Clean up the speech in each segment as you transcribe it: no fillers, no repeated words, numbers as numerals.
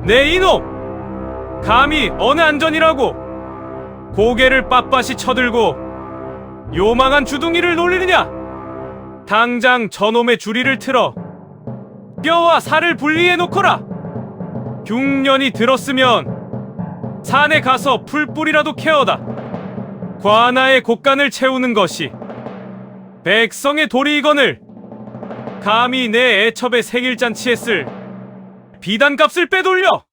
네 이놈! 감히 어느 안전이라고 고개를 빳빳이 쳐들고 요망한 주둥이를 놀리느냐? 당장 저놈의 주리를 틀어 뼈와 살을 분리해 놓거라. 흉년이 들었으면 산에 가서 풀뿌리라도 캐어다 관아의 곡간을 채우는 것이 백성의 도리이거늘 감히 내 애첩의 생일잔치에 쓸 비단값을 빼돌려!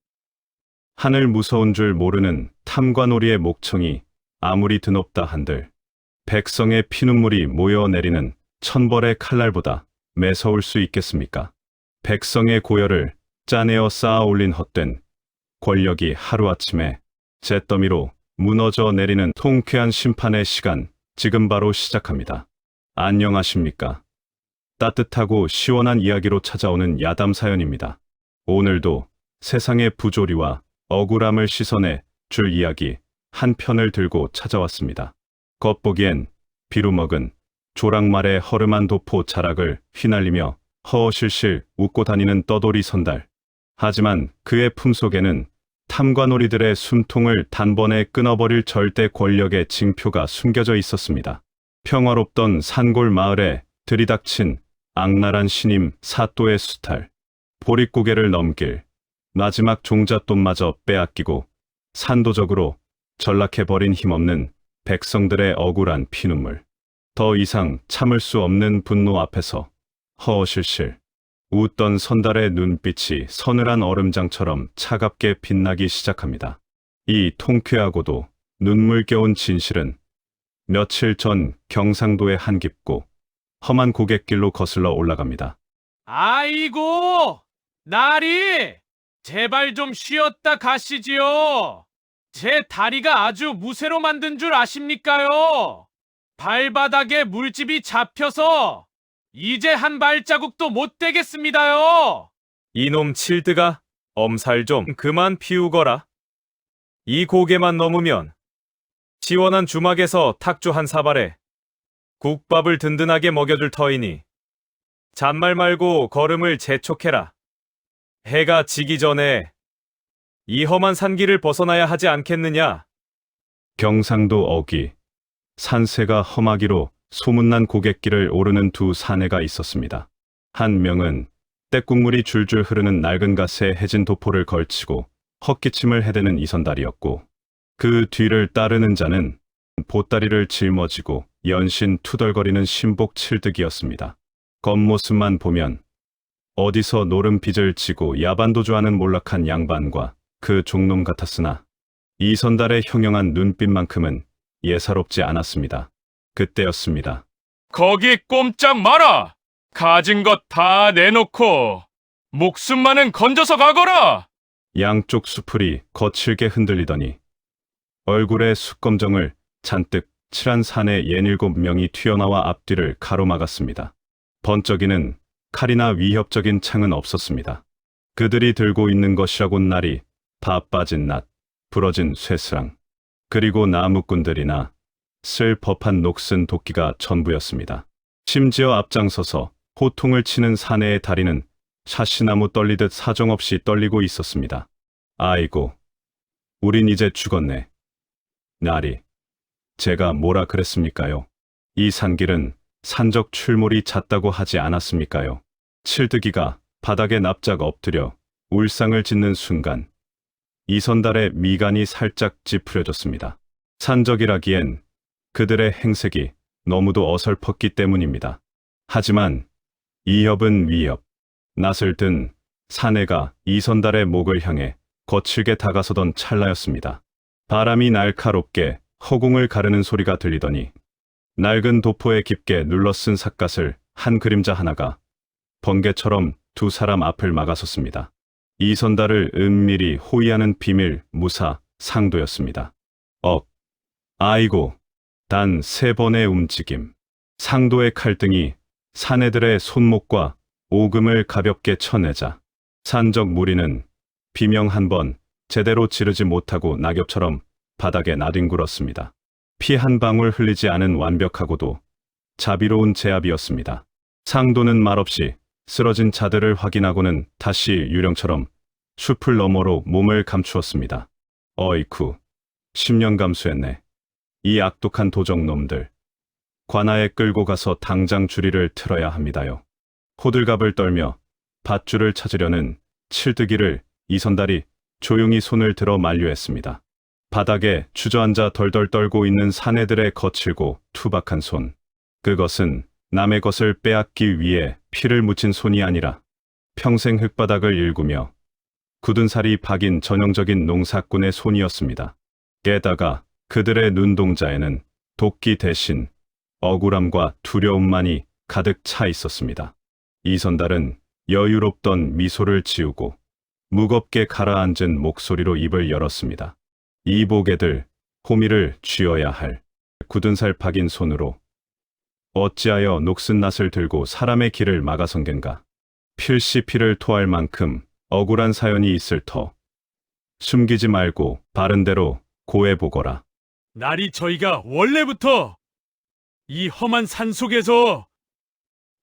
하늘 무서운 줄 모르는 탐관오리의 목청이 아무리 드높다 한들 백성의 피눈물이 모여내리는 천벌의 칼날보다 매서울 수 있겠습니까? 백성의 고열을 짜내어 쌓아 올린 헛된 권력이 하루아침에 잿더미로 무너져 내리는 통쾌한 심판의 시간, 지금 바로 시작합니다. 안녕하십니까? 따뜻하고 시원한 이야기로 찾아오는 야담 사연입니다. 오늘도 세상의 부조리와 억울함을 씻어내 줄 이야기 한 편을 들고 찾아왔습니다. 겉보기엔 비루먹은 조랑말의 허름한 도포 자락을 휘날리며 허허실실 웃고 다니는 떠돌이 선달. 하지만 그의 품속에는 탐관오리들의 숨통을 단번에 끊어버릴 절대 권력의 징표가 숨겨져 있었습니다. 평화롭던 산골 마을에 들이닥친 악랄한 신임 사또의 수탈. 보릿고개를 넘길 마지막 종잣돈마저 빼앗기고 산도적으로 전락해버린 힘없는 백성들의 억울한 피눈물. 더 이상 참을 수 없는 분노 앞에서 허허실실 웃던 선달의 눈빛이 서늘한 얼음장처럼 차갑게 빛나기 시작합니다. 이 통쾌하고도 눈물겨운 진실은 며칠 전 경상도의 한 깊고 험한 고갯길로 거슬러 올라갑니다. 아이고, 나리! 제발 좀 쉬었다 가시지요. 제 다리가 아주 무쇠로 만든 줄 아십니까요? 발바닥에 물집이 잡혀서 이제 한 발자국도 못 되겠습니다요. 이놈 칠드가 엄살 좀 그만 피우거라. 이 고개만 넘으면 시원한 주막에서 탁주 한 사발에 국밥을 든든하게 먹여줄 터이니 잔말 말고 걸음을 재촉해라. 해가 지기 전에 이 험한 산길을 벗어나야 하지 않겠느냐? 경상도 어귀, 산세가 험하기로 소문난 고갯길을 오르는 두 사내가 있었습니다. 한 명은 떼국물이 줄줄 흐르는 낡은 갓에 해진 도포를 걸치고 헛기침을 해대는 이선달이었고, 그 뒤를 따르는 자는 보따리를 짊어지고 연신 투덜거리는 신복 칠득이었습니다. 겉모습만 보면 어디서 노름빚을 지고 야반도주하는 몰락한 양반과 그 종놈 같았으나 이선달의 형형한 눈빛만큼은 예사롭지 않았습니다. 그때였습니다. 거기 꼼짝 마라! 가진 것 다 내놓고 목숨만은 건져서 가거라! 양쪽 수풀이 거칠게 흔들리더니 얼굴에 숯검정을 잔뜩 칠한 사내 67명이 튀어나와 앞뒤를 가로막았습니다. 번쩍이는 칼이나 위협적인 창은 없었습니다. 그들이 들고 있는 것이라곤 날이 다 빠진 낫, 부러진 쇠스랑, 그리고 나무꾼들이나 쓸 법한 녹슨 도끼가 전부였습니다. 심지어 앞장서서 호통을 치는 사내의 다리는 샤시나무 떨리듯 사정없이 떨리고 있었습니다. 아이고, 우린 이제 죽었네. 나리, 제가 뭐라 그랬습니까요? 이 산길은 산적 출몰이 잦다고 하지 않았습니까요? 칠드기가 바닥에 납작 엎드려 울상을 짓는 순간 이선달의 미간이 살짝 찌푸려졌습니다. 산적이라기엔 그들의 행색이 너무도 어설펐기 때문입니다. 하지만 이협은 위협. 낯을 든 사내가 이선달의 목을 향해 거칠게 다가서던 찰나였습니다. 바람이 날카롭게 허공을 가르는 소리가 들리더니 낡은 도포에 깊게 눌러쓴 삿갓을 한 그림자 하나가 번개처럼 두 사람 앞을 막아섰습니다. 이선달을 은밀히 호위하는 비밀 무사 상도였습니다. 아이고, 단 3번의 움직임. 상도의 칼등이 사내들의 손목과 오금을 가볍게 쳐내자 산적 무리는 비명 한 번 제대로 지르지 못하고 낙엽처럼 바닥에 나뒹굴었습니다. 피 한 방울 흘리지 않은 완벽하고도 자비로운 제압이었습니다. 상도는 말없이 쓰러진 자들을 확인하고는 다시 유령처럼 숲을 너머로 몸을 감추었습니다. 어이쿠, 10년 감수했네. 이 악독한 도적놈들. 관아에 끌고 가서 당장 주리를 틀어야 합니다요. 호들갑을 떨며 밧줄을 찾으려는 칠뜨기를 이선달이 조용히 손을 들어 만류했습니다. 바닥에 주저앉아 덜덜 떨고 있는 사내들의 거칠고 투박한 손. 그것은 남의 것을 빼앗기 위해 피를 묻힌 손이 아니라 평생 흙바닥을 일구며 굳은 살이 박인 전형적인 농사꾼의 손이었습니다. 게다가 그들의 눈동자에는 도끼 대신 억울함과 두려움만이 가득 차 있었습니다. 이선달은 여유롭던 미소를 지우고 무겁게 가라앉은 목소리로 입을 열었습니다. 이 보게들, 호미를 쥐어야 할 굳은 살 박인 손으로 어찌하여 녹슨 낫을 들고 사람의 길을 막아선 겐가. 필시 피를 토할 만큼 억울한 사연이 있을 터 숨기지 말고 바른대로 고해보거라. 날이 저희가 원래부터 이 험한 산 속에서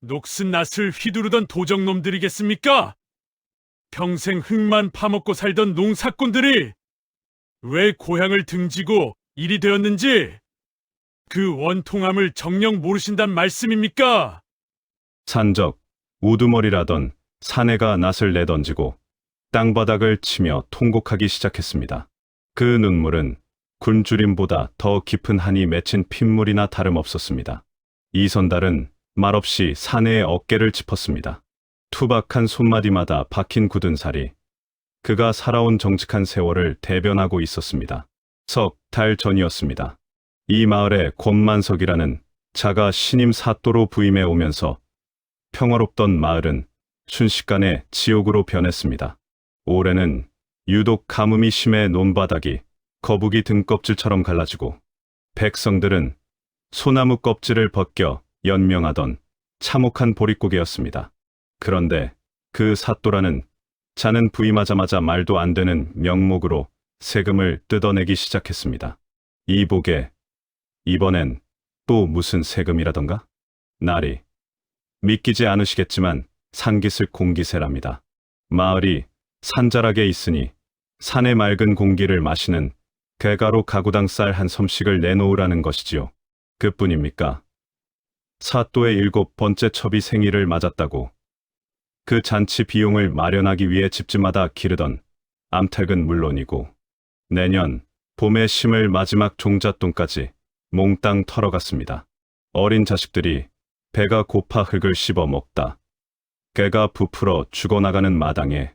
녹슨 낫을 휘두르던 도적놈들이겠습니까? 평생 흙만 파먹고 살던 농사꾼들이 왜 고향을 등지고 일이 되었는지 그 원통함을 정녕 모르신단 말씀입니까? 산적, 우두머리라던 사내가 낫을 내던지고 땅바닥을 치며 통곡하기 시작했습니다. 그 눈물은 굶주림보다 더 깊은 한이 맺힌 핏물이나 다름없었습니다. 이선달은 말없이 사내의 어깨를 짚었습니다. 투박한 손마디마다 박힌 굳은 살이 그가 살아온 정직한 세월을 대변하고 있었습니다. 석 달 전이었습니다. 이 마을에 권만석이라는 자가 신임 사또로 부임해 오면서 평화롭던 마을은 순식간에 지옥으로 변했습니다. 올해는 유독 가뭄이 심해 논바닥이 거북이 등껍질처럼 갈라지고 백성들은 소나무 껍질을 벗겨 연명하던 참혹한 보릿고개였습니다. 그런데 그 사또라는 자는 부임하자마자 말도 안 되는 명목으로 세금을 뜯어내기 시작했습니다. 이보게, 이번엔 또 무슨 세금이라던가? 날이 믿기지 않으시겠지만 산기슭 공기세랍니다. 마을이 산자락에 있으니 산의 맑은 공기를 마시는 개가로 가구당 쌀 한 섬씩을 내놓으라는 것이지요. 그뿐입니까? 사또의 7번째 첩이 생일을 맞았다고 그 잔치 비용을 마련하기 위해 집집마다 기르던 암탉은 물론이고 내년 봄에 심을 마지막 종잣돈까지 몽땅 털어갔습니다. 어린 자식들이 배가 고파 흙을 씹어 먹다 개가 부풀어 죽어나가는 마당에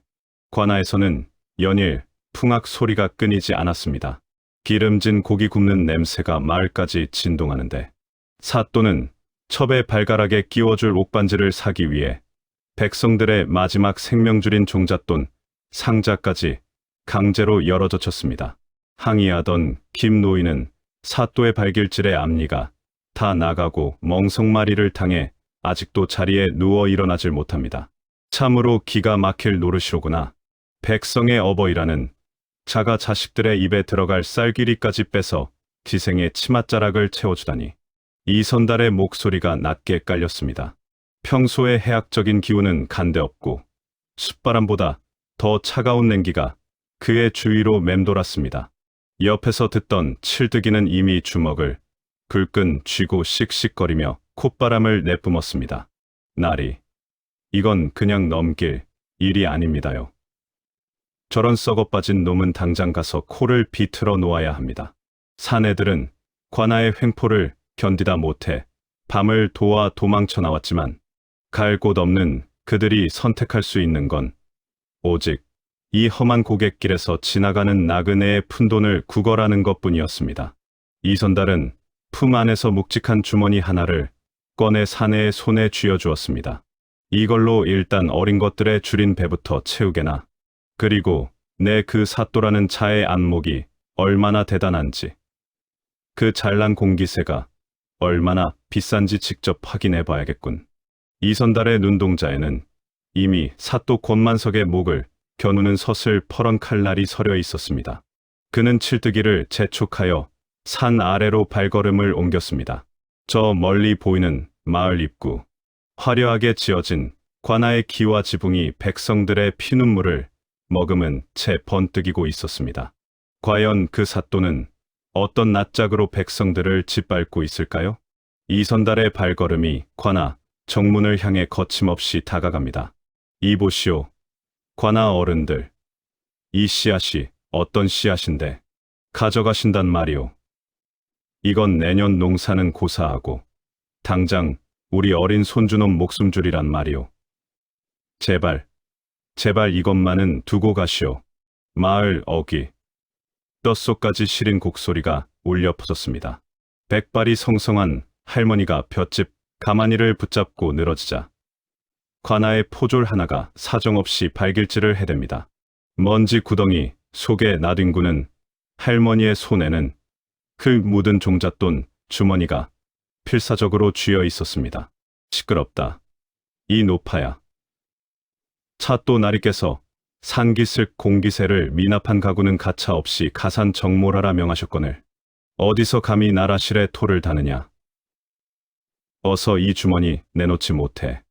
관아에서는 연일 풍악 소리가 끊이지 않았습니다. 기름진 고기 굽는 냄새가 마을까지 진동하는데 사또는 첩의 발가락에 끼워줄 옥반지를 사기 위해 백성들의 마지막 생명줄인 종잣돈 상자까지 강제로 열어젖혔습니다. 항의하던 김 노인은 사또의 발길질에 앞니가 다 나가고 멍석마리를 당해 아직도 자리에 누워 일어나질 못합니다. 참으로 기가 막힐 노릇이로구나. 백성의 어버이라는 자가 자식들의 입에 들어갈 쌀기리까지 빼서 기생의 치맛자락을 채워주다니. 이선달의 목소리가 낮게 깔렸습니다. 평소의 해악적인 기운은 간데없고 숯바람보다 더 차가운 냉기가 그의 주위로 맴돌았습니다. 옆에서 듣던 칠뜨기는 이미 주먹을 불끈 쥐고 씩씩거리며 콧바람을 내뿜었습니다. 날이, 이건 그냥 넘길 일이 아닙니다요. 저런 썩어빠진 놈은 당장 가서 코를 비틀어 놓아야 합니다. 사내들은 관아의 횡포를 견디다 못해 밤을 도와 도망쳐 나왔지만 갈 곳 없는 그들이 선택할 수 있는 건 오직 이 험한 고갯길에서 지나가는 나그네의 푼돈을 구걸하는 것뿐이었습니다. 이선달은 품 안에서 묵직한 주머니 하나를 꺼내 사내의 손에 쥐어주었습니다. 이걸로 일단 어린 것들의 줄인 배부터 채우게나. 그리고 내 그 사또라는 자의 안목이 얼마나 대단한지, 그 잘난 공기새가 얼마나 비싼지 직접 확인해 봐야겠군. 이선달의 눈동자에는 이미 사또 권만석의 목을 겨누는 서슬 퍼런 칼날이 서려 있었습니다. 그는 칠뜨기를 재촉하여 산 아래로 발걸음을 옮겼습니다. 저 멀리 보이는 마을 입구, 화려하게 지어진 관아의 기와 지붕이 백성들의 피눈물을 머금은 채 번뜩이고 있었습니다. 과연 그 사또는 어떤 낯짝으로 백성들을 짓밟고 있을까요? 이선달의 발걸음이 관아 정문을 향해 거침없이 다가갑니다. 이보시오, 관아 어른들. 이 씨앗이 어떤 씨앗인데 가져가신단 말이오. 이건 내년 농사는 고사하고 당장 우리 어린 손주놈 목숨 줄이란 말이오. 제발 이것만은 두고 가시오. 마을 어귀, 뼛속까지 시린 곡소리가 울려 퍼졌습니다. 백발이 성성한 할머니가 볏짚 가마니를 붙잡고 늘어지자 관아의 포졸 하나가 사정없이 발길질을 해댑니다. 먼지 구덩이 속에 나뒹구는 할머니의 손에는 흙 묻은 종잣돈 주머니가 필사적으로 쥐어 있었습니다. 시끄럽다. 이 노파야. 차또 나리께서 산기슭 공기새를 미납한 가구는 가차 없이 가산 정몰하라 명하셨거늘 어디서 감히 나라실에 토를 다느냐. 어서 이 주머니 내놓지 못해.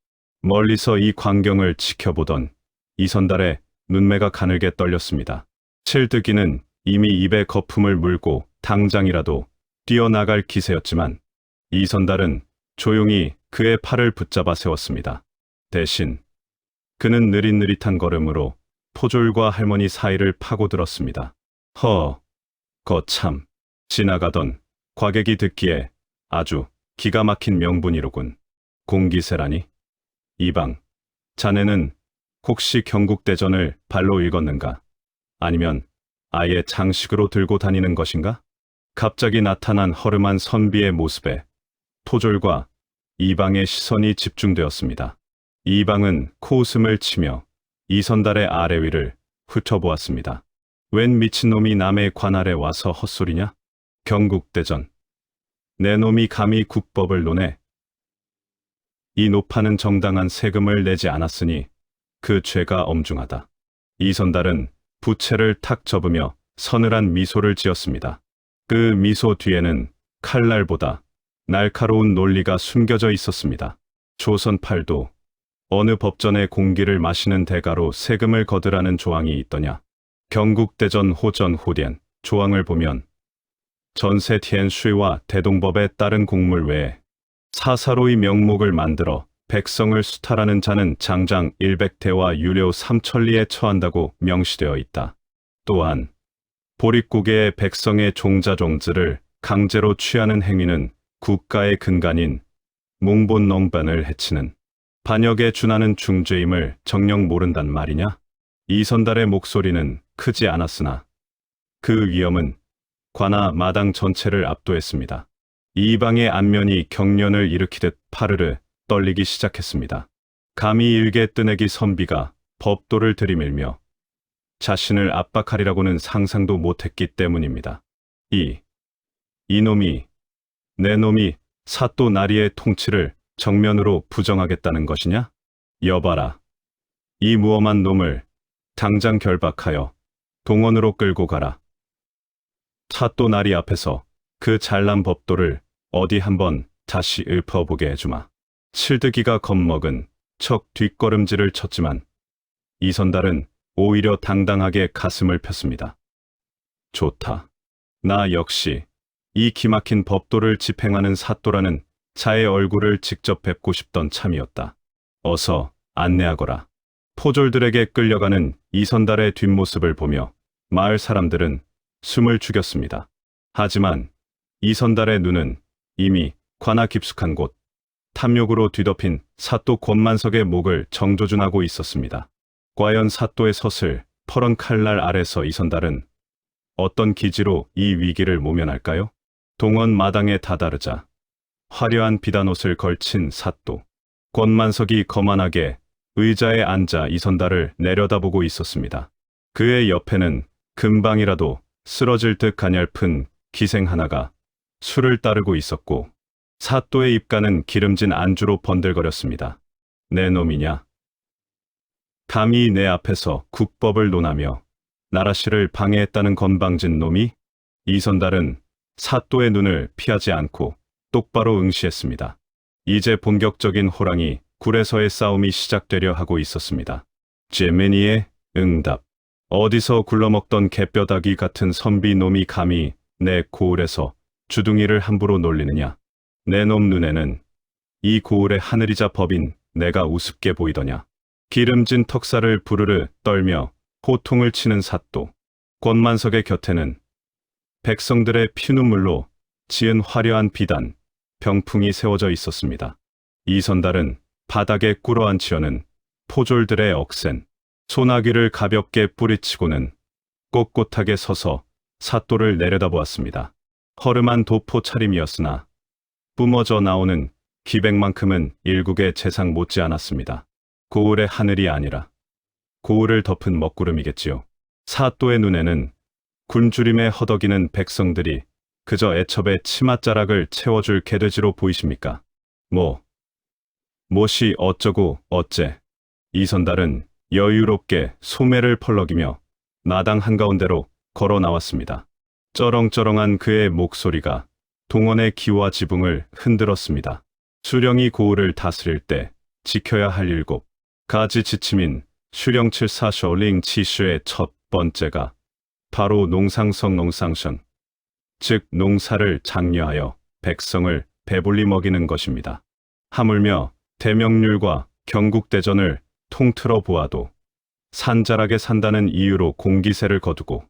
멀리서 이 광경을 지켜보던 이선달의 눈매가 가늘게 떨렸습니다. 칠득이는 이미 입에 거품을 물고 당장이라도 뛰어나갈 기세였지만 이선달은 조용히 그의 팔을 붙잡아 세웠습니다. 대신 그는 느릿느릿한 걸음으로 포졸과 할머니 사이를 파고들었습니다. 거참, 지나가던 과객이 듣기에 아주 기가 막힌 명분이로군. 공기세라니? 이방, 자네는 혹시 경국대전을 발로 읽었는가? 아니면 아예 장식으로 들고 다니는 것인가? 갑자기 나타난 허름한 선비의 모습에 포졸과 이방의 시선이 집중되었습니다. 이방은 코웃음을 치며 이선달의 아래 위를 훑어보았습니다. 웬 미친놈이 남의 관 아래 와서 헛소리냐? 경국대전. 내 놈이 감히 국법을 논해. 이 노파는 정당한 세금을 내지 않았으니 그 죄가 엄중하다. 이선달은 부채를 탁 접으며 서늘한 미소를 지었습니다. 그 미소 뒤에는 칼날보다 날카로운 논리가 숨겨져 있었습니다. 조선팔도 어느 법전의 공기를 마시는 대가로 세금을 거두라는 조항이 있더냐. 경국대전 호전 호련 조항을 보면 전세 티엔슈이와 대동법에 따른 공물 외에 사사로이 명목을 만들어 백성을 수탈하는 자는 장장 100대와 유료 3천리에 처한다고 명시되어 있다. 또한 보릿고개의 백성의 종자종들을 강제로 취하는 행위는 국가의 근간인 몽본농반을 해치는 반역에 준하는 중죄임을 정녕 모른단 말이냐? 이선달의 목소리는 크지 않았으나 그 위엄은 관아 마당 전체를 압도했습니다. 이방의 안면이 경련을 일으키듯 파르르 떨리기 시작했습니다. 감히 일개 뜨내기 선비가 법도를 들이밀며 자신을 압박하리라고는 상상도 못했기 때문입니다. 이놈이, 내 놈이 사또 나리의 통치를 정면으로 부정하겠다는 것이냐? 여봐라. 이 무엄한 놈을 당장 결박하여 동원으로 끌고 가라. 사또 나리 앞에서 그 잘난 법도를 어디 한번 다시 읊어보게 해주마. 칠득이가 겁먹은 척 뒷걸음질을 쳤지만 이선달은 오히려 당당하게 가슴을 폈습니다. 좋다. 나 역시 이 기막힌 법도를 집행하는 사또라는 자의 얼굴을 직접 뵙고 싶던 참이었다. 어서 안내하거라. 포졸들에게 끌려가는 이선달의 뒷모습을 보며 마을 사람들은 숨을 죽였습니다. 하지만 이선달의 눈은 이미 관아 깊숙한 곳, 탐욕으로 뒤덮인 사또 권만석의 목을 정조준하고 있었습니다. 과연 사또의 섯을 퍼런 칼날 아래서 이선달은 어떤 기지로 이 위기를 모면할까요? 동원 마당에 다다르자 화려한 비단옷을 걸친 사또 권만석이 거만하게 의자에 앉아 이선달을 내려다보고 있었습니다. 그의 옆에는 금방이라도 쓰러질 듯 가냘픈 기생 하나가 술을 따르고 있었고 사또의 입가는 기름진 안주로 번들거렸습니다. 내 놈이냐? 감히 내 앞에서 국법을 논하며 나라씨를 방해했다는 건방진 놈이? 이선달은 사또의 눈을 피하지 않고 똑바로 응시했습니다. 이제 본격적인 호랑이 굴에서의 싸움이 시작되려 하고 있었습니다. 제메니의 응답. 어디서 굴러먹던 개뼈다귀 같은 선비 놈이 감히 내 고을에서 주둥이를 함부로 놀리느냐. 내 놈 눈에는 이 고을의 하늘이자 법인 내가 우습게 보이더냐. 기름진 턱살을 부르르 떨며 호통을 치는 사또. 권만석의 곁에는 백성들의 피눈물로 지은 화려한 비단, 병풍이 세워져 있었습니다. 이선달은 바닥에 꿇어앉히려는 포졸들의 억센 소나기를 가볍게 뿌리치고는 꼿꼿하게 서서 사또를 내려다보았습니다. 허름한 도포 차림이었으나 뿜어져 나오는 기백만큼은 일국의 재상 못지않았습니다. 고을의 하늘이 아니라 고을을 덮은 먹구름이겠지요. 사또의 눈에는 굶주림에 허덕이는 백성들이 그저 애첩의 치맛자락을 채워줄 개돼지로 보이십니까? 못이 어쩌고 어째. 이선달은 여유롭게 소매를 펄럭이며 마당 한가운데로 걸어 나왔습니다. 쩌렁쩌렁한 그의 목소리가 동원의 기와 지붕을 흔들었습니다. 수령이 고을을 다스릴 때 지켜야 할 7가지 지침인 수령칠사 쇼링 치슈의 첫 번째가 바로 농상성 농상션, 즉 농사를 장려하여 백성을 배불리 먹이는 것입니다. 하물며 대명률과 경국대전을 통틀어 보아도 산자락에 산다는 이유로 공기세를 거두고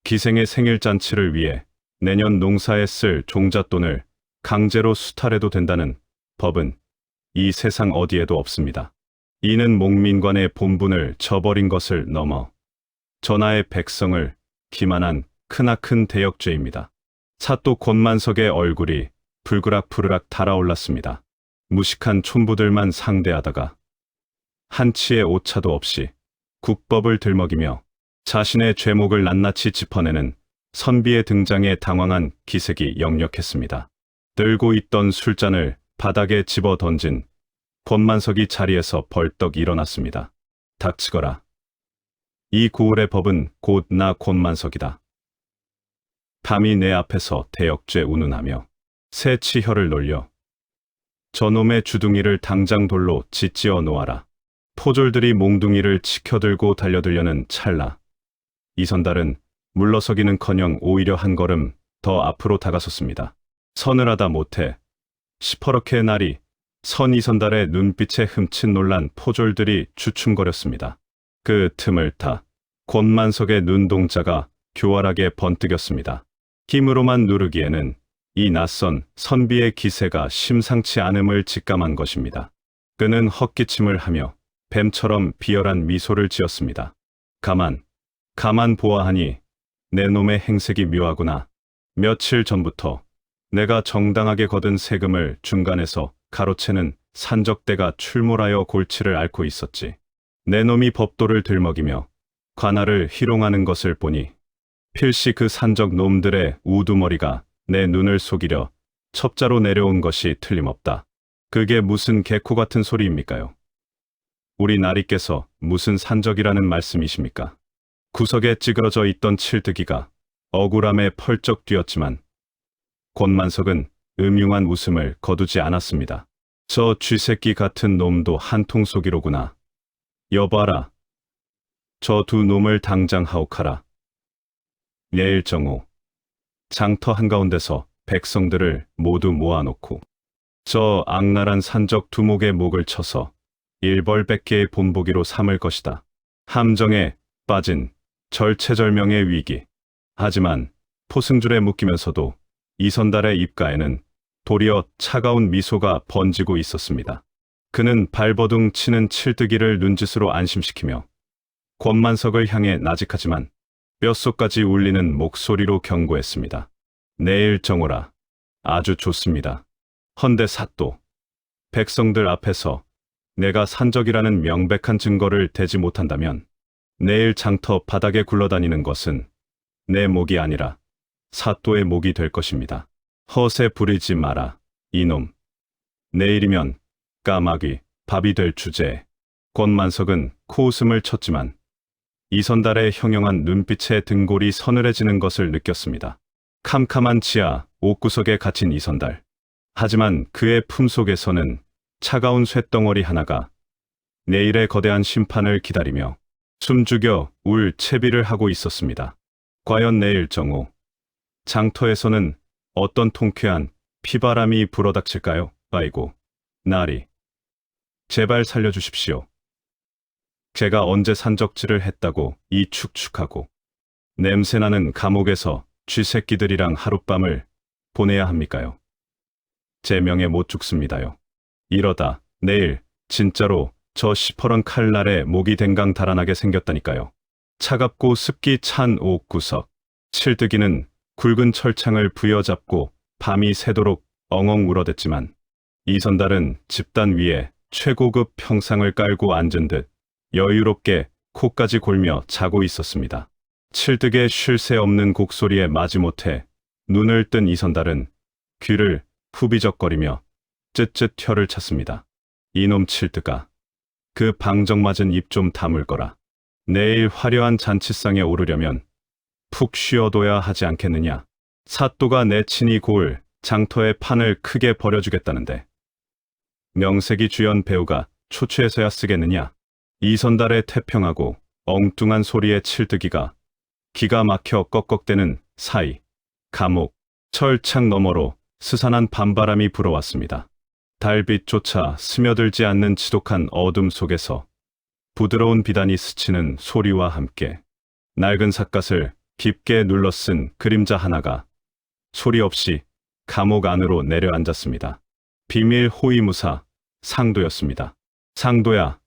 기생의 생일잔치를 위해 내년 농사에 쓸 종잣돈을 강제로 수탈해도 된다는 법은 이 세상 어디에도 없습니다. 이는 목민관의 본분을 저버린 것을 넘어 전하의 백성을 기만한 크나큰 대역죄입니다. 사또 권만석의 얼굴이 불그락푸르락 달아올랐습니다. 무식한 촌부들만 상대하다가 한치의 오차도 없이 국법을 들먹이며 자신의 죄목을 낱낱이 짚어내는 선비의 등장에 당황한 기색이 역력했습니다. 들고 있던 술잔을 바닥에 집어 던진 권만석이 자리에서 벌떡 일어났습니다. 닥치거라. 이 고을의 법은 곧 나 권만석이다. 감히 내 앞에서 대역죄 운운하며 새 치혀를 놀려 저놈의 주둥이를 당장 돌로 짓지어 놓아라. 포졸들이 몽둥이를 치켜들고 달려들려는 찰나 이선달은 물러서기는커녕 오히려 한 걸음 더 앞으로 다가섰습니다. 서늘하다 못해 시퍼렇게 날이 선 이선달의 눈빛에 흠칫 놀란 포졸들이 주춤거렸습니다. 그 틈을 타 권만석의 눈동자가 교활하게 번뜩였습니다. 힘으로만 누르기에는 이 낯선 선비의 기세가 심상치 않음을 직감한 것입니다. 그는 헛기침을 하며 뱀처럼 비열한 미소를 지었습니다. 가만 보아하니 내 놈의 행색이 묘하구나. 며칠 전부터 내가 정당하게 거둔 세금을 중간에서 가로채는 산적대가 출몰하여 골치를 앓고 있었지. 내 놈이 법도를 들먹이며 관할을 희롱하는 것을 보니 필시 그 산적 놈들의 우두머리가 내 눈을 속이려 첩자로 내려온 것이 틀림없다. 그게 무슨 개코 같은 소리입니까요? 우리 나리께서 무슨 산적이라는 말씀이십니까? 구석에 찌그러져 있던 칠뜨기가 억울함에 펄쩍 뛰었지만 권만석은 음흉한 웃음을 거두지 않았습니다. 저 쥐새끼 같은 놈도 한통 속이로구나. 여봐라. 저 두 놈을 당장 하옥하라. 내일 정오 장터 한가운데서 백성들을 모두 모아놓고 저 악랄한 산적 두목의 목을 쳐서 일벌백계의 본보기로 삼을 것이다. 함정에 빠진 절체절명의 위기. 하지만 포승줄에 묶이면서도 이선달의 입가에는 도리어 차가운 미소가 번지고 있었습니다. 그는 발버둥 치는 칠뜨기를 눈짓으로 안심시키며 권만석을 향해 나직하지만 뼛속까지 울리는 목소리로 경고했습니다. 내일 정오라. 아주 좋습니다. 헌데 사또, 백성들 앞에서 내가 산적이라는 명백한 증거를 대지 못한다면 내일 장터 바닥에 굴러다니는 것은 내 목이 아니라 사또의 목이 될 것입니다. 허세 부리지 마라, 이놈. 내일이면 까마귀, 밥이 될 주제에. 권만석은 코웃음을 쳤지만 이선달의 형용한 눈빛에 등골이 서늘해지는 것을 느꼈습니다. 캄캄한 지하 옥구석에 갇힌 이선달. 하지만 그의 품속에서는 차가운 쇳덩어리 하나가 내일의 거대한 심판을 기다리며 숨죽여 울 채비를 하고 있었습니다. 과연 내일 정오, 장터에서는 어떤 통쾌한 피바람이 불어닥칠까요? 아이고, 나리. 제발 살려주십시오. 제가 언제 산적질을 했다고 이 축축하고 냄새나는 감옥에서 쥐새끼들이랑 하룻밤을 보내야 합니까요? 제 명예 못 죽습니다요. 이러다 내일 진짜로 저 시퍼런 칼날에 목이 댕강 달아나게 생겼다니까요. 차갑고 습기 찬 옥구석. 칠뜨기는 굵은 철창을 부여잡고 밤이 새도록 엉엉 울어댔지만 이선달은 집단 위에 최고급 평상을 깔고 앉은 듯 여유롭게 코까지 골며 자고 있었습니다. 칠뜨기의 쉴 새 없는 곡소리에 마지못해 눈을 뜬 이선달은 귀를 후비적거리며 쯧쯧 혀를 찼습니다. 이놈 칠뜨가 그 방정맞은 입 좀 다물거라. 내일 화려한 잔치상에 오르려면 푹 쉬어둬야 하지 않겠느냐. 사또가 내 친히 고을 장터에 판을 크게 벌여주겠다는데 명색이 주연 배우가 초췌해서야 쓰겠느냐. 이선달의 태평하고 엉뚱한 소리에 칠뜨기가 기가 막혀 꺽꺽대는 사이 감옥 철창 너머로 스산한 밤바람이 불어왔습니다. 달빛조차 스며들지 않는 지독한 어둠 속에서 부드러운 비단이 스치는 소리와 함께 낡은 삿갓을 깊게 눌러쓴 그림자 하나가 소리 없이 감옥 안으로 내려앉았습니다. 비밀 호위무사 상도였습니다. 상도야,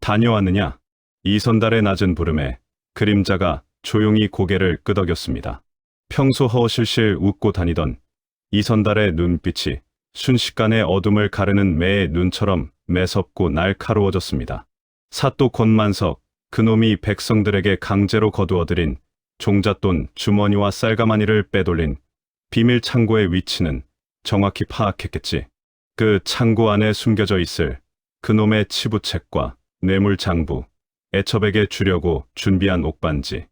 다녀왔느냐? 이선달의 낮은 부름에 그림자가 조용히 고개를 끄덕였습니다. 평소 허실실 웃고 다니던 이선달의 눈빛이 순식간에 어둠을 가르는 매의 눈처럼 매섭고 날카로워졌습니다. 사또 권만석, 그놈이 백성들에게 강제로 거두어들인 종잣돈 주머니와 쌀가마니를 빼돌린 비밀 창고의 위치는 정확히 파악했겠지. 그 창고 안에 숨겨져 있을 그놈의 치부책과 뇌물장부, 애첩에게 주려고 준비한 옥반지,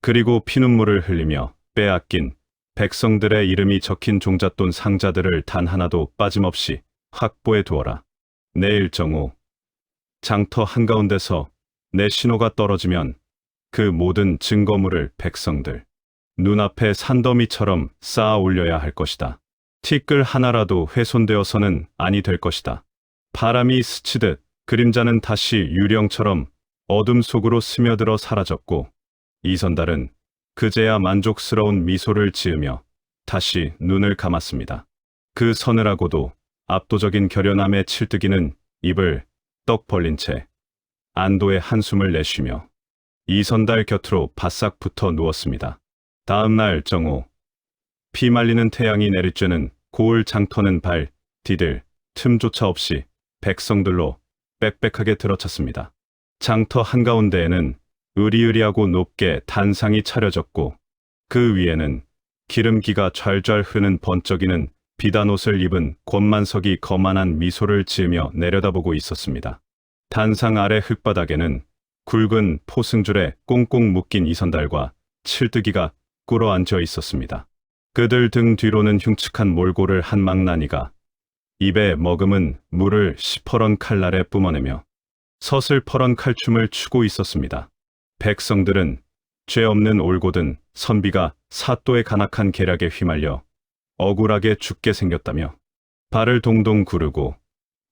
그리고 피눈물을 흘리며 빼앗긴 백성들의 이름이 적힌 종잣돈 상자들을 단 하나도 빠짐없이 확보해 두어라. 내일 정오, 장터 한가운데서 내 신호가 떨어지면 그 모든 증거물을 백성들 눈앞에 산더미처럼 쌓아 올려야 할 것이다. 티끌 하나라도 훼손되어서는 아니 될 것이다. 바람이 스치듯 그림자는 다시 유령처럼 어둠 속으로 스며들어 사라졌고 이선달은 그제야 만족스러운 미소를 지으며 다시 눈을 감았습니다. 그 서늘하고도 압도적인 결연함의 칠뜨기는 입을 떡 벌린 채 안도의 한숨을 내쉬며 이선달 곁으로 바싹 붙어 누웠습니다. 다음 날 정오, 피말리는 태양이 내리쬐는 고을 장터는 발 디딜 틈조차 없이 백성들로 빽빽하게 들어찼습니다. 장터 한가운데에는 으리으리하고 높게 단상이 차려졌고 그 위에는 기름기가 좔좔 흐르는 번쩍이는 비단옷을 입은 권만석이 거만한 미소를 지으며 내려다보고 있었습니다. 단상 아래 흙바닥에는 굵은 포승줄에 꽁꽁 묶인 이선달과 칠뜨기가 꿇어 앉아 있었습니다. 그들 등 뒤로는 흉측한 몰골을 한 망나니가 입에 머금은 물을 시퍼런 칼날에 뿜어내며 서슬퍼런 칼춤을 추고 있었습니다. 백성들은 죄 없는 올곧은 선비가 사또의 간악한 계략에 휘말려 억울하게 죽게 생겼다며 발을 동동 구르고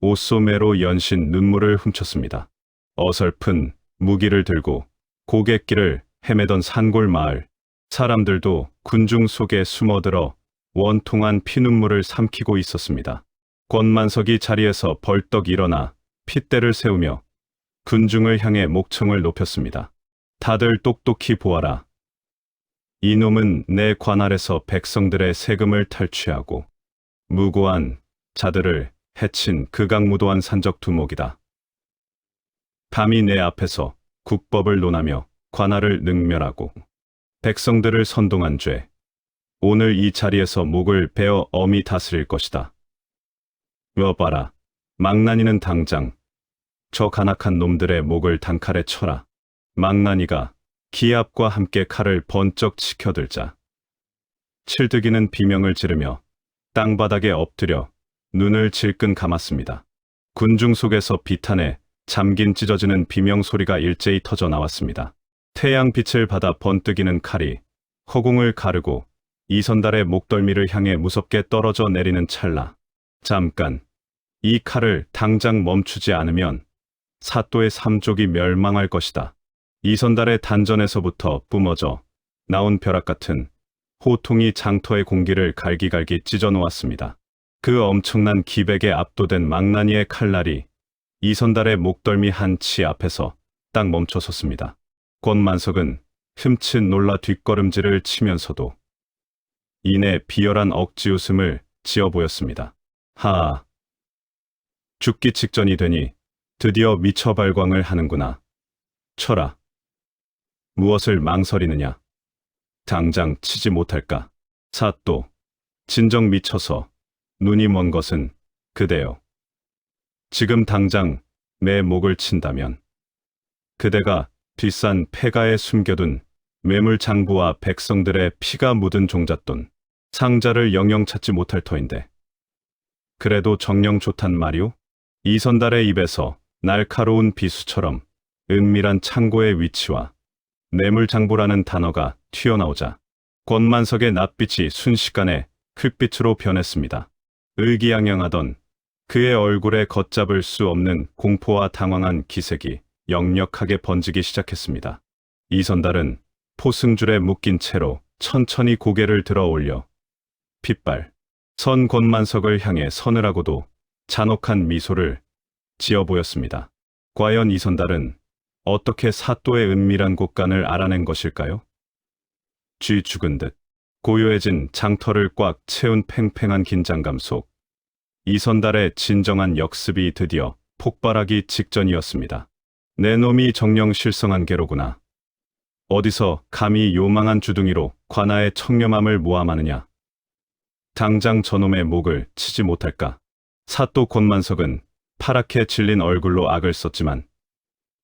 옷소매로 연신 눈물을 훔쳤습니다. 어설픈 무기를 들고 고갯길을 헤매던 산골 마을 사람들도 군중 속에 숨어들어 원통한 피눈물을 삼키고 있었습니다. 권만석이 자리에서 벌떡 일어나 핏대를 세우며 군중을 향해 목청을 높였습니다. 다들 똑똑히 보아라. 이놈은 내 관할에서 백성들의 세금을 탈취하고 무고한 자들을 해친 극악무도한 산적 두목이다. 감히 내 앞에서 국법을 논하며 관할을 능멸하고 백성들을 선동한 죄, 오늘 이 자리에서 목을 베어 엄히 다스릴 것이다. 여봐라, 망나니는 당장 저 간악한 놈들의 목을 단칼에 쳐라. 망나니가 기압과 함께 칼을 번쩍 치켜들자 칠뜨기는 비명을 지르며 땅바닥에 엎드려 눈을 질끈 감았습니다. 군중 속에서 비탄에 잠긴 찢어지는 비명 소리가 일제히 터져 나왔습니다. 태양빛을 받아 번뜩이는 칼이 허공을 가르고 이선달의 목덜미를 향해 무섭게 떨어져 내리는 찰나. 잠깐, 이 칼을 당장 멈추지 않으면 사또의 삼족이 멸망할 것이다. 이선달의 단전에서부터 뿜어져 나온 벼락 같은 호통이 장터의 공기를 갈기갈기 찢어 놓았습니다. 그 엄청난 기백에 압도된 망나니의 칼날이 이선달의 목덜미 한 치 앞에서 딱 멈춰 섰습니다. 권만석은 흠칫 놀라 뒷걸음질을 치면서도 이내 비열한 억지 웃음을 지어 보였습니다. 하아, 죽기 직전이 되니 드디어 미처 발광을 하는구나. 쳐라. 무엇을 망설이느냐. 당장 치지 못할까. 사또, 진정 미쳐서 눈이 먼 것은 그대요. 지금 당장 내 목을 친다면 그대가 뒷산 폐가에 숨겨둔 매물장부와 백성들의 피가 묻은 종잣돈, 상자를 영영 찾지 못할 터인데 그래도 정녕 좋단 말이오? 이선달의 입에서 날카로운 비수처럼 은밀한 창고의 위치와 매물장부라는 단어가 튀어나오자 권만석의 낯빛이 순식간에 흙빛으로 변했습니다. 의기양양하던 그의 얼굴에 걷잡을 수 없는 공포와 당황한 기색이 역력하게 번지기 시작했습니다. 이선달은 포승줄에 묶인 채로 천천히 고개를 들어 올려 핏발 선 권만석을 향해 서늘하고도 잔혹한 미소를 지어 보였습니다. 과연 이선달은 어떻게 사또의 은밀한 곳간을 알아낸 것일까요? 쥐 죽은 듯 고요해진 장터를 꽉 채운 팽팽한 긴장감 속 이선달의 진정한 역습이 드디어 폭발하기 직전이었습니다. 내 놈이 정녕 실성한 개로구나. 어디서 감히 요망한 주둥이로 관아의 청렴함을 모함하느냐. 당장 저놈의 목을 치지 못할까. 사또 권만석은 파랗게 질린 얼굴로 악을 썼지만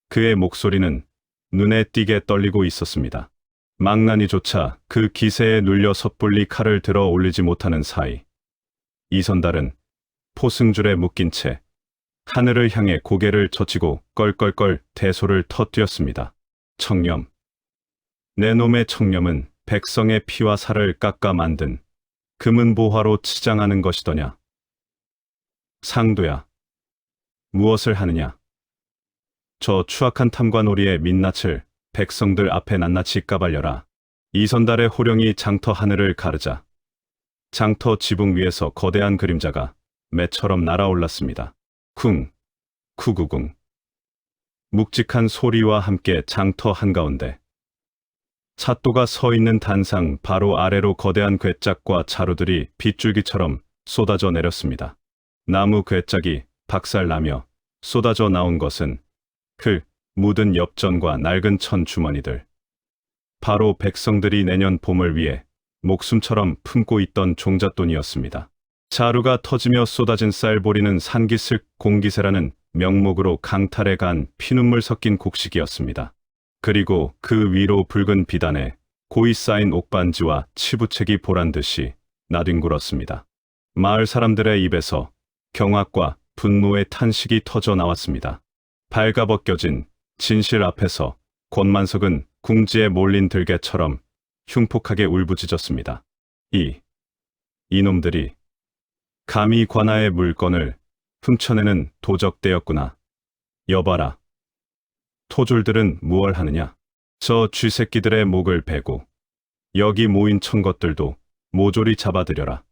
그의 목소리는 눈에 띄게 떨리고 있었습니다. 망나니조차 그 기세에 눌려 섣불리 칼을 들어 올리지 못하는 사이 이선달은 포승줄에 묶인 채 하늘을 향해 고개를 젖히고 껄껄껄 대소를 터뜨렸습니다. 청렴. 내 놈의 청렴은 백성의 피와 살을 깎아 만든 금은보화로 치장하는 것이더냐. 상도야. 무엇을 하느냐. 저 추악한 탐관오리의 민낯을 백성들 앞에 낱낱이 까발려라. 이선달의 호령이 장터 하늘을 가르자 장터 지붕 위에서 거대한 그림자가 매처럼 날아올랐습니다. 쿵, 쿠구궁. 묵직한 소리와 함께 장터 한가운데 사또가 서 있는 단상 바로 아래로 거대한 괴짝과 자루들이 빗줄기처럼 쏟아져 내렸습니다. 나무 괴짝이 박살나며 쏟아져 나온 것은 흙, 묻은 엽전과 낡은 천 주머니들. 바로 백성들이 내년 봄을 위해 목숨처럼 품고 있던 종잣돈이었습니다. 자루가 터지며 쏟아진 쌀보리는 산기슭 공기세라는 명목으로 강탈해 간 피눈물 섞인 곡식이었습니다. 그리고 그 위로 붉은 비단에 고이 쌓인 옥반지와 치부책이 보란듯이 나뒹굴었습니다. 마을 사람들의 입에서 경악과 분노의 탄식이 터져 나왔습니다. 발가벗겨진 진실 앞에서 권만석은 궁지에 몰린 들개처럼 흉폭하게 울부짖었습니다. 이놈들이 감히 관아의 물건을 훔쳐내는 도적대였구나. 여봐라. 토졸들은 무얼 하느냐. 저 쥐새끼들의 목을 베고 여기 모인 천것들도 모조리 잡아들여라.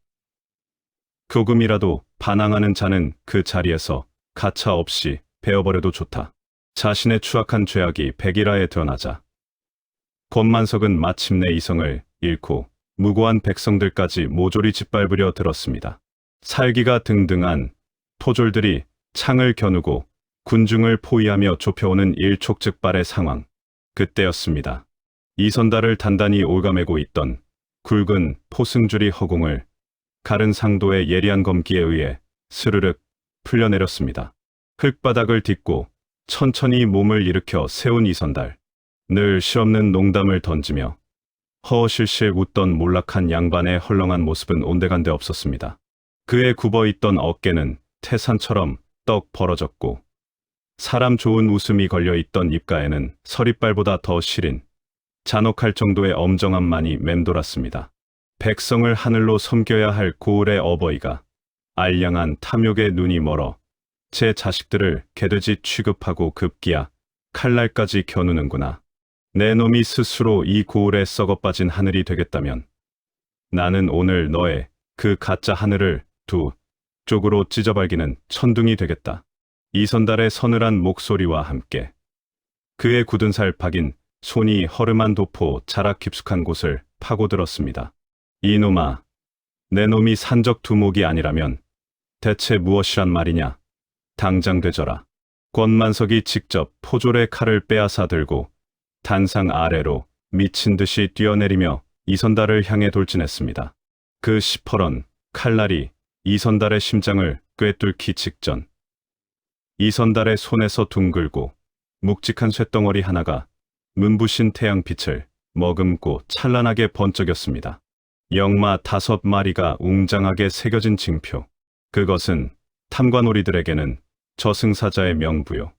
조금이라도 반항하는 자는 그 자리에서 가차없이 베어버려도 좋다. 자신의 추악한 죄악이 백일하에 드러나자 권만석은 마침내 이성을 잃고 무고한 백성들까지 모조리 짓밟으려 들었습니다. 살기가 등등한 토졸들이 창을 겨누고 군중을 포위하며 좁혀오는 일촉즉발의 상황. 그때였습니다. 이선달을 단단히 올가매고 있던 굵은 포승줄이 허공을 가른 상도의 예리한 검기에 의해 스르륵 풀려내렸습니다. 흙바닥을 딛고 천천히 몸을 일으켜 세운 이선달. 늘 실없는 농담을 던지며 허허실실 웃던 몰락한 양반의 헐렁한 모습은 온데간데 없었습니다. 그의 굽어있던 어깨는 태산처럼 떡 벌어졌고 사람 좋은 웃음이 걸려 있던 입가에는 서리빨보다 더 시린, 잔혹할 정도의 엄정함만이 맴돌았습니다. 백성을 하늘로 섬겨야 할 고을의 어버이가 알량한 탐욕에 눈이 멀어 제 자식들을 개돼지 취급하고 급기야 칼날까지 겨누는구나. 내 놈이 스스로 이 고을에 썩어빠진 하늘이 되겠다면 나는 오늘 너의 그 가짜 하늘을 두 쪽으로 찢어발기는 천둥이 되겠다. 이선달의 서늘한 목소리와 함께 그의 굳은 살 박인 손이 허름한 도포 자락 깊숙한 곳을 파고들었습니다. 이놈아, 내 놈이 산적 두목이 아니라면 대체 무엇이란 말이냐? 당장 되져라. 권만석이 직접 포졸의 칼을 빼앗아 들고 단상 아래로 미친 듯이 뛰어내리며 이선달을 향해 돌진했습니다. 그 시퍼런 칼날이 이선달의 심장을 꿰뚫기 직전 이선달의 손에서 둥글고 묵직한 쇳덩어리 하나가 눈부신 태양빛을 머금고 찬란하게 번쩍였습니다. 영마 5마리가 웅장하게 새겨진 징표. 그것은 탐관오리들에게는 저승사자의 명부요.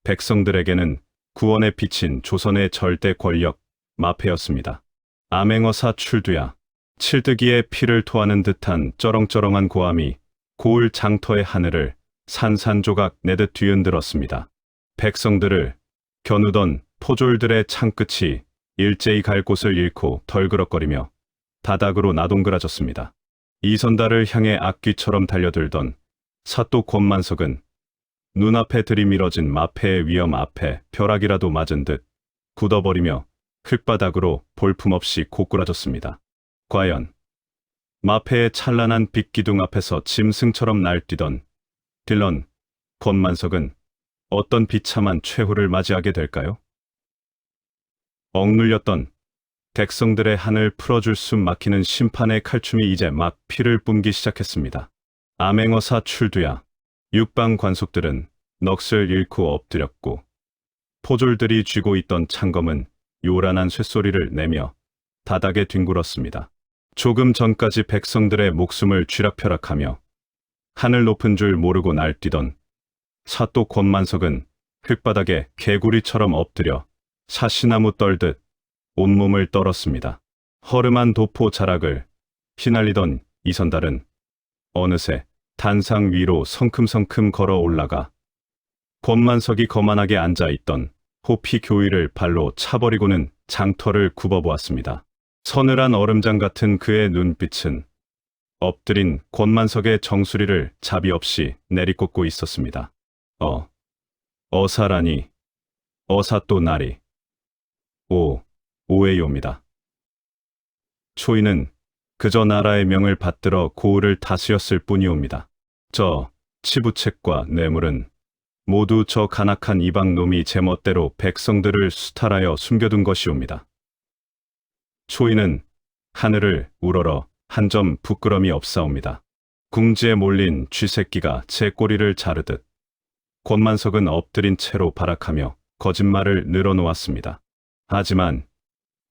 백성들에게는 구원에 비친 조선의 절대 권력 마패였습니다. 암행어사 출두야. 칠뜨기의 피를 토하는 듯한 쩌렁쩌렁한 고함이 고을 장터의 하늘을 산산조각 내듯 뒤흔들었습니다. 백성들을 겨누던 포졸들의 창끝이 일제히 갈 곳을 잃고 덜그럭거리며 바닥으로 나동그라졌습니다. 이선달을 향해 악귀처럼 달려들던 사또 권만석은 눈앞에 들이밀어진 마패의 위험 앞에 벼락이라도 맞은 듯 굳어버리며 흙바닥으로 볼품없이 고꾸라졌습니다. 과연 마패의 찬란한 빛기둥 앞에서 짐승처럼 날뛰던 딜런 권만석은 어떤 비참한 최후를 맞이하게 될까요? 억눌렸던 백성들의 한을 풀어줄 숨 막히는 심판의 칼춤이 이제 막 피를 뿜기 시작했습니다. 암행어사 출두야. 육방 관속들은 넋을 잃고 엎드렸고 포졸들이 쥐고 있던 창검은 요란한 쇳소리를 내며 바닥에 뒹굴었습니다. 조금 전까지 백성들의 목숨을 쥐락펴락하며 하늘 높은 줄 모르고 날뛰던 사또 권만석은 흙바닥에 개구리처럼 엎드려 사시나무 떨듯 온몸을 떨었습니다. 허름한 도포 자락을 휘날리던 이선달은 어느새 단상 위로 성큼성큼 걸어 올라가 권만석이 거만하게 앉아있던 호피 교위를 발로 차버리고는 장터를 굽어보았습니다. 서늘한 얼음장 같은 그의 눈빛은 엎드린 권만석의 정수리를 자비 없이 내리꽂고 있었습니다. 어사라니, 어사또 나리, 오해요입니다. 초이는 그저 나라의 명을 받들어 고을을 다스렸을 뿐이옵니다. 저 치부책과 뇌물은 모두 저 간악한 이방놈이 제멋대로 백성들을 수탈하여 숨겨둔 것이옵니다. 초이는 하늘을 우러러 한 점 부끄럼이 없사옵니다. 궁지에 몰린 쥐새끼가 제 꼬리를 자르듯 권만석은 엎드린 채로 발악하며 거짓말을 늘어놓았습니다. 하지만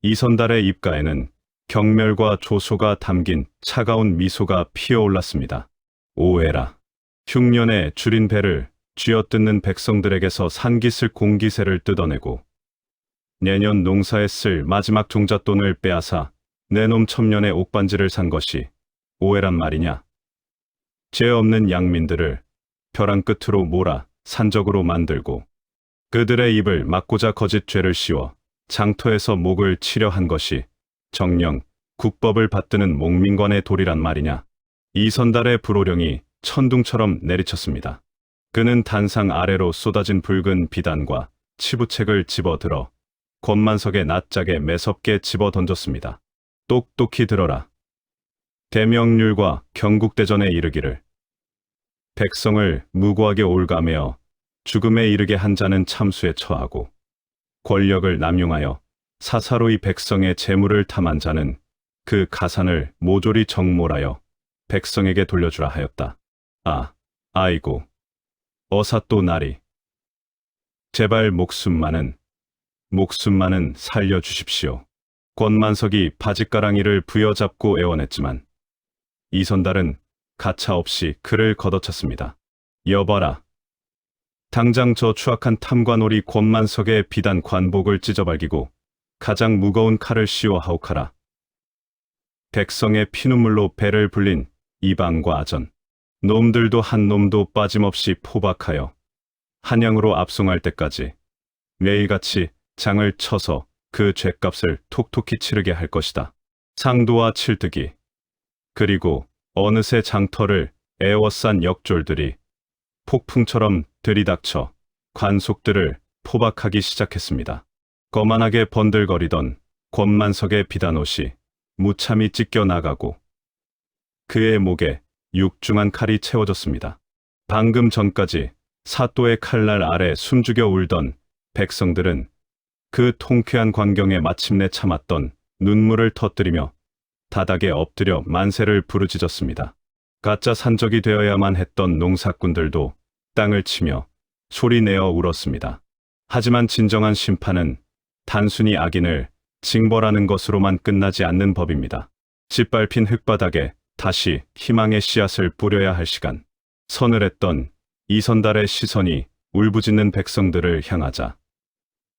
이선달의 입가에는 경멸과 조소가 담긴 차가운 미소가 피어올랐습니다. 오해라. 흉년에 줄인 배를 쥐어뜯는 백성들에게서 산기슭 공기새를 뜯어내고 내년 농사에 쓸 마지막 종잣돈을 빼앗아 내놈 첩년의 옥반지를 산 것이 오해란 말이냐. 죄 없는 양민들을 벼랑 끝으로 몰아 산적으로 만들고 그들의 입을 막고자 거짓 죄를 씌워 장터에서 목을 치려 한 것이 정령 국법을 받드는 목민관의 도리란 말이냐. 이선달의 불호령이 천둥처럼 내리쳤습니다. 그는 단상 아래로 쏟아진 붉은 비단과 치부책을 집어들어 권만석의 낯짝에 매섭게 집어던졌습니다. 똑똑히 들어라. 대명률과 경국대전에 이르기를 백성을 무고하게 올가매어 죽음에 이르게 한 자는 참수에 처하고 권력을 남용하여 사사로이 백성의 재물을 탐한 자는 그 가산을 모조리 정몰하여 백성에게 돌려주라 하였다. 아이고, 어사또 나리. 제발 목숨만은 살려주십시오. 권만석이 바짓가랑이를 부여잡고 애원했지만 이선달은 가차없이 그를 걷어찼습니다. 여봐라. 당장 저 추악한 탐관오리 권만석의 비단 관복을 찢어발기고 가장 무거운 칼을 씌워 하옥하라. 백성의 피눈물로 배를 불린 이방과 아전. 놈들도 한 놈도 빠짐없이 포박하여 한양으로 압송할 때까지 매일같이 장을 쳐서 그 죗값을 톡톡히 치르게 할 것이다. 상도와 칠뜨기 그리고 어느새 장터를 에워싼 역졸들이 폭풍처럼 들이닥쳐 관속들을 포박하기 시작했습니다. 거만하게 번들거리던 권만석의 비단옷이 무참히 찢겨 나가고 그의 목에 육중한 칼이 채워졌습니다. 방금 전까지 사또의 칼날 아래 숨죽여 울던 백성들은 그 통쾌한 광경에 마침내 참았던 눈물을 터뜨리며 다닥에 엎드려 만세를 부르짖었습니다. 가짜 산적이 되어야만 했던 농사꾼들도 땅을 치며 소리내어 울었습니다. 하지만 진정한 심판은 단순히 악인을 징벌하는 것으로만 끝나지 않는 법입니다. 짓밟힌 흙바닥에 다시 희망의 씨앗을 뿌려야 할 시간. 서늘했던 이선달의 시선이 울부짖는 백성들을 향하자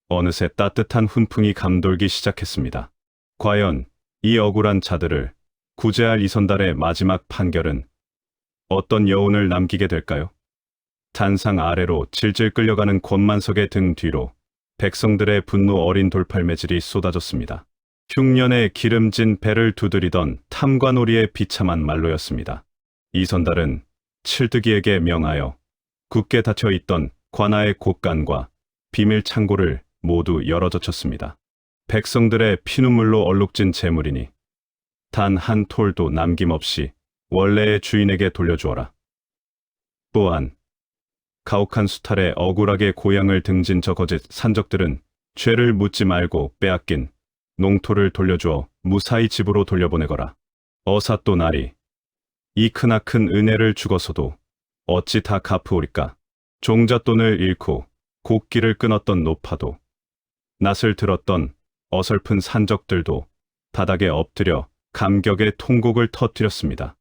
어느새 따뜻한 훈풍이 감돌기 시작했습니다. 과연 이 억울한 자들을 구제할 이선달의 마지막 판결은 어떤 여운을 남기게 될까요? 단상 아래로 질질 끌려가는 권만석의 등 뒤로 백성들의 분노 어린 돌팔매질이 쏟아졌습니다. 흉년에 기름진 배를 두드리던 탐관오리의 비참한 말로였습니다. 이선달은 칠뜨기에게 명하여 굳게 닫혀있던 관아의 곳간과 비밀 창고를 모두 열어젖혔습니다. 백성들의 피눈물로 얼룩진 재물이니 단 한 톨도 남김없이 원래의 주인에게 돌려주어라. 또한 가혹한 수탈에 억울하게 고향을 등진 저 거짓 산적들은 죄를 묻지 말고 빼앗긴 농토를 돌려주어 무사히 집으로 돌려보내거라. 어사또 나리 이 크나큰 은혜를 주고서도 어찌 다 갚으오리까. 종잣돈을 잃고 곡기를 끊었던 노파도 낯을 들었던 어설픈 산적들도 바닥에 엎드려 감격의 통곡을 터뜨렸습니다.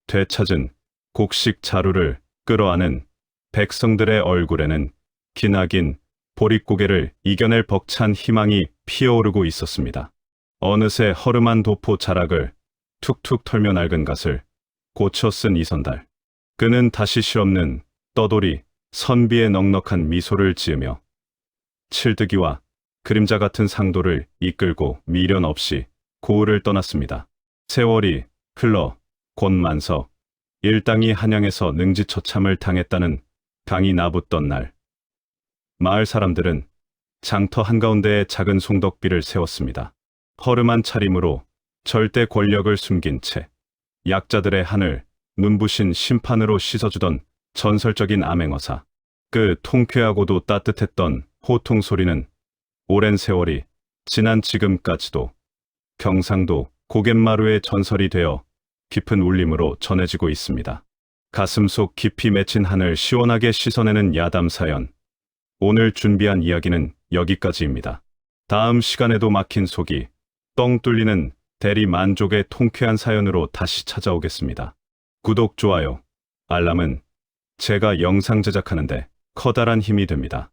되찾은 곡식 자루를 끌어안은 백성들의 얼굴에는 기나긴 보릿고개를 이겨낼 벅찬 희망이 피어오르고 있었습니다. 어느새 허름한 도포 자락을 툭툭 털며 낡은 갓을 고쳐 쓴 이선달. 그는 다시 실없는 떠돌이 선비의 넉넉한 미소를 지으며 칠뜨기와 그림자 같은 상도를 이끌고 미련 없이 고을을 떠났습니다. 세월이 흘러 권만석 일당이 한양에서 능지처참을 당했다는 강이 나붙던 날, 마을 사람들은 장터 한가운데에 작은 송덕비를 세웠습니다. 허름한 차림으로 절대 권력을 숨긴 채 약자들의 한을 눈부신 심판으로 씻어주던 전설적인 암행어사. 그 통쾌하고도 따뜻했던 호통 소리는 오랜 세월이 지난 지금까지도 경상도 고갯마루의 전설이 되어 깊은 울림으로 전해지고 있습니다. 가슴속 깊이 맺힌 한을 시원하게 씻어내는 야담 사연. 오늘 준비한 이야기는 여기까지입니다. 다음 시간에도 막힌 속이 뻥 뚫리는 대리 만족의 통쾌한 사연으로 다시 찾아오겠습니다. 구독, 좋아요, 알람은 제가 영상 제작하는데 커다란 힘이 됩니다.